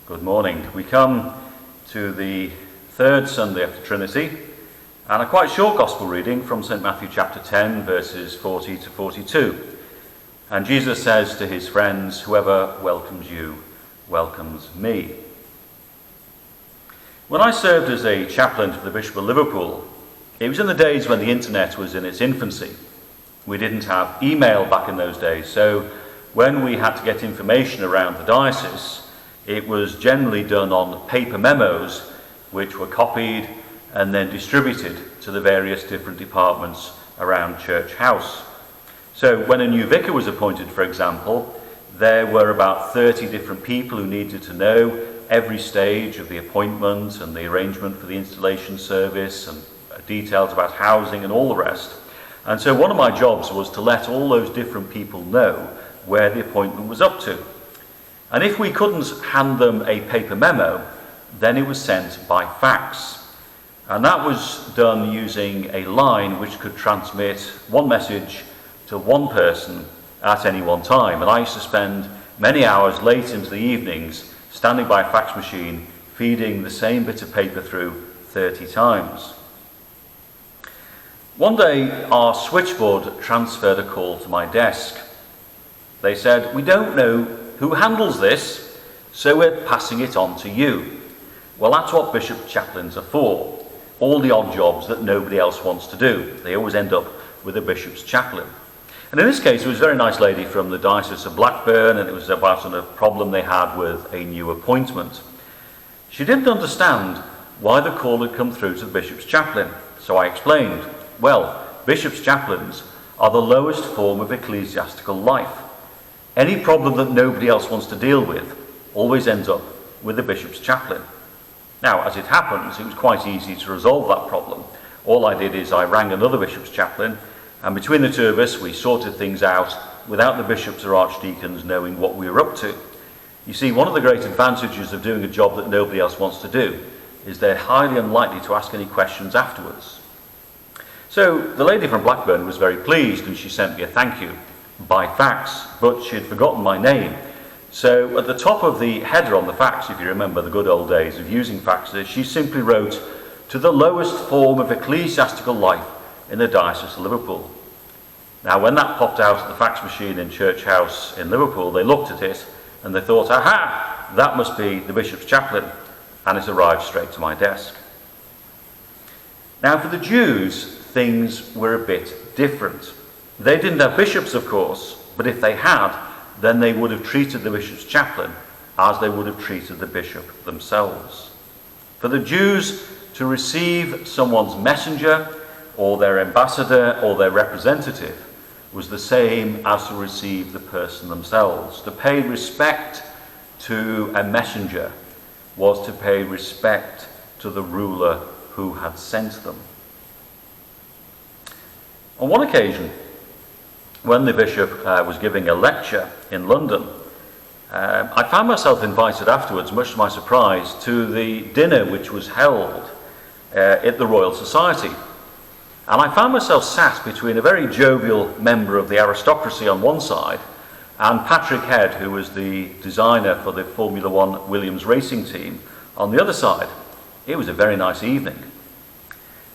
Good morning. We come to the third Sunday after Trinity and a quite short Gospel reading from St. Matthew chapter 10 verses 40 to 42. And Jesus says to his friends, "Whoever welcomes you welcomes me." When I served as a chaplain for the Bishop of Liverpool, it was in the days when the internet was in its infancy. We didn't have email back in those days, so when we had to get information around the diocese, it was generally done on paper memos, which were copied and then distributed to the various different departments around Church House. So when a new vicar was appointed, for example, there were about 30 different people who needed to know every stage of the appointment and the arrangement for the installation service and details about housing and all the rest. And so one of my jobs was to let all those different people know where the appointment was up to. And if we couldn't hand them a paper memo, then it was sent by fax. And that was done using a line which could transmit one message to one person at any one time. And I used to spend many hours late into the evenings standing by a fax machine, feeding the same bit of paper through 30 times. One day, our switchboard transferred a call to my desk. They said, "We don't know who handles this, so we're passing it on to you." Well, that's what bishop chaplains are for. All the odd jobs that nobody else wants to do. They always end up with a bishop's chaplain. And in this case, it was a very nice lady from the Diocese of Blackburn, and it was about a problem they had with a new appointment. She didn't understand why the call had come through to the bishop's chaplain, so I explained, well, bishop's chaplains are the lowest form of ecclesiastical life. Any problem that nobody else wants to deal with always ends up with the bishop's chaplain. Now, as it happens, it was quite easy to resolve that problem. All I did is I rang another bishop's chaplain, and between the two of us, we sorted things out without the bishops or archdeacons knowing what we were up to. You see, one of the great advantages of doing a job that nobody else wants to do is they're highly unlikely to ask any questions afterwards. So the lady from Blackburn was very pleased, and she sent me a thank you by fax, but she'd forgotten my name. So at the top of the header on the fax, if you remember the good old days of using faxes, she simply wrote, "To the lowest form of ecclesiastical life in the Diocese of Liverpool." Now when that popped out of the fax machine in Church House in Liverpool, they looked at it and they thought, aha, that must be the bishop's chaplain, and it arrived straight to my desk. Now for the Jews, things were a bit different. They didn't have bishops, of course, but if they had, then they would have treated the bishop's chaplain as they would have treated the bishop themselves. For the Jews to receive someone's messenger or their ambassador or their representative was the same as to receive the person themselves. To pay respect to a messenger was to pay respect to the ruler who had sent them. On one occasion, when the bishop was giving a lecture in London, I found myself invited afterwards, much to my surprise, to the dinner which was held at the Royal Society. And I found myself sat between a very jovial member of the aristocracy on one side and Patrick Head, who was the designer for the Formula One Williams racing team, on the other side. It was a very nice evening.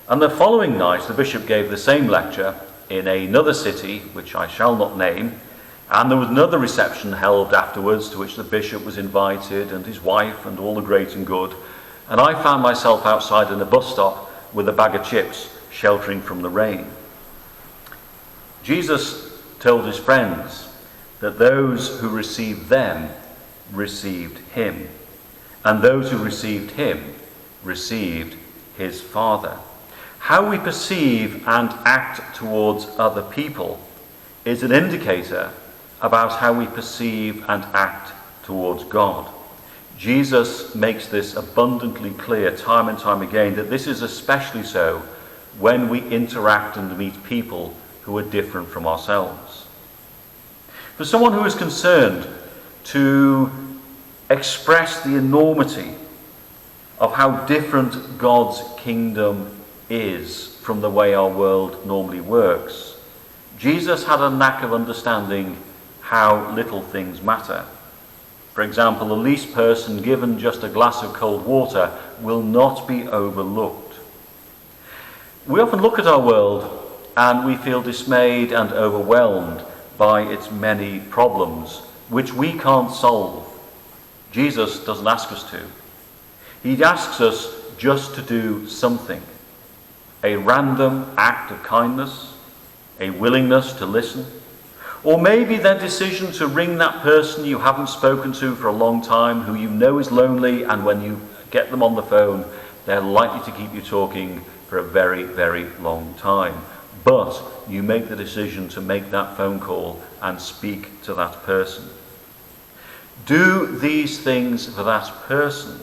And the following night, the bishop gave the same lecture in another city, which I shall not name, and there was another reception held afterwards to which the bishop was invited and his wife and all the great and good, and I found myself outside in a bus stop with a bag of chips sheltering from the rain. Jesus told his friends that those who received them received him, and those who received him received his Father. How we perceive and act towards other people is an indicator about how we perceive and act towards God. Jesus makes this abundantly clear time and time again, that this is especially so when we interact and meet people who are different from ourselves. For someone who is concerned to express the enormity of how different God's kingdom is from the way our world normally works, Jesus had a knack of understanding how little things matter. For example, the least person given just a glass of cold water will not be overlooked. We often look at our world and we feel dismayed and overwhelmed by its many problems, which we can't solve. Jesus doesn't ask us to. He asks us just to do something. A random act of kindness, a willingness to listen, or maybe their decision to ring that person you haven't spoken to for a long time, who you know is lonely, and when you get them on the phone, they're likely to keep you talking for a very, very long time. But you make the decision to make that phone call and speak to that person. Do these things for that person,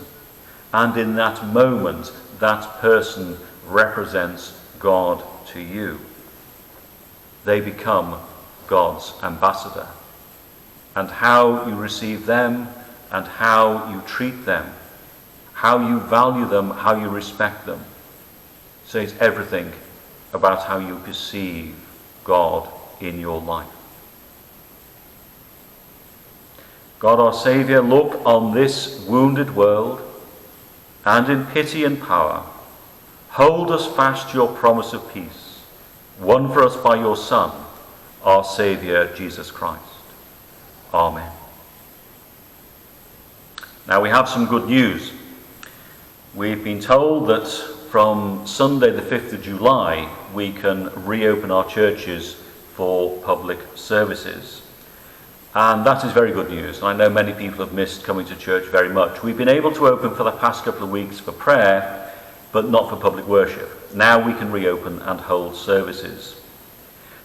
and in that moment, that person represents God to you. They become God's ambassador. And how you receive them and how you treat them, how you value them, how you respect them, says everything about how you perceive God in your life. God our Saviour, look on this wounded world, and in pity and power, hold us fast your promise of peace, won for us by your Son, our Saviour, Jesus Christ. Amen. Now we have some good news. We've been told that from Sunday the 5th of July, we can reopen our churches for public services. And that is very good news. I know many people have missed coming to church very much. We've been able to open for the past couple of weeks for prayer, but not for public worship. Now we can reopen and hold services.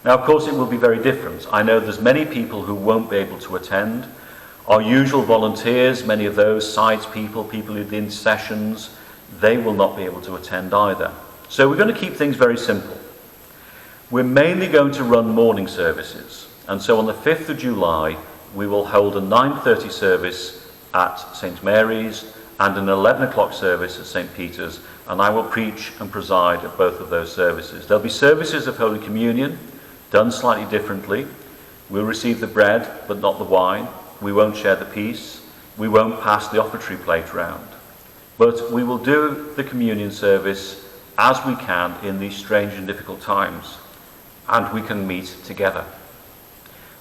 Now, of course, it will be very different. I know there's many people who won't be able to attend. Our usual volunteers, many of those, sides people, people who did sessions, they will not be able to attend either. So we're going to keep things very simple. We're mainly going to run morning services. And so on the 5th of July, we will hold a 9:30 service at St. Mary's and an 11 o'clock service at St. Peter's. And I will preach and preside at both of those services. There'll be services of Holy Communion, done slightly differently. We'll receive the bread, but not the wine. We won't share the peace. We won't pass the offertory plate round. But we will do the communion service as we can in these strange and difficult times. And we can meet together.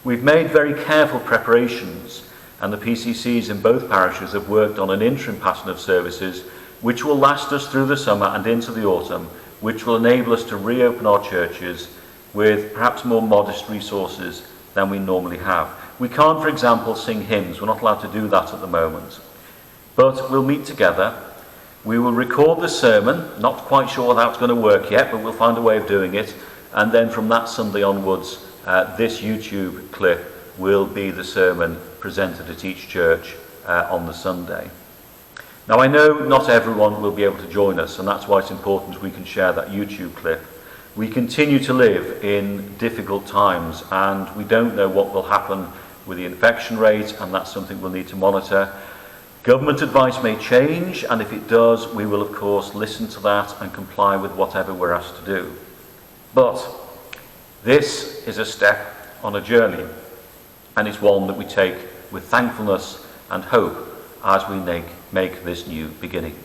We've made very careful preparations, and the PCCs in both parishes have worked on an interim pattern of services which will last us through the summer and into the autumn, which will enable us to reopen our churches with perhaps more modest resources than we normally have. We can't, for example, sing hymns. We're not allowed to do that at the moment. But we'll meet together. We will record the sermon. Not quite sure how it's going to work yet, but we'll find a way of doing it. And then from that Sunday onwards, this YouTube clip will be the sermon presented at each church on the Sunday. Now, I know not everyone will be able to join us, and that's why it's important we can share that YouTube clip. We continue to live in difficult times, and we don't know what will happen with the infection rate, and that's something we'll need to monitor. Government advice may change, and if it does, we will, of course, listen to that and comply with whatever we're asked to do. But this is a step on a journey, and it's one that we take with thankfulness and hope as we make this new beginning.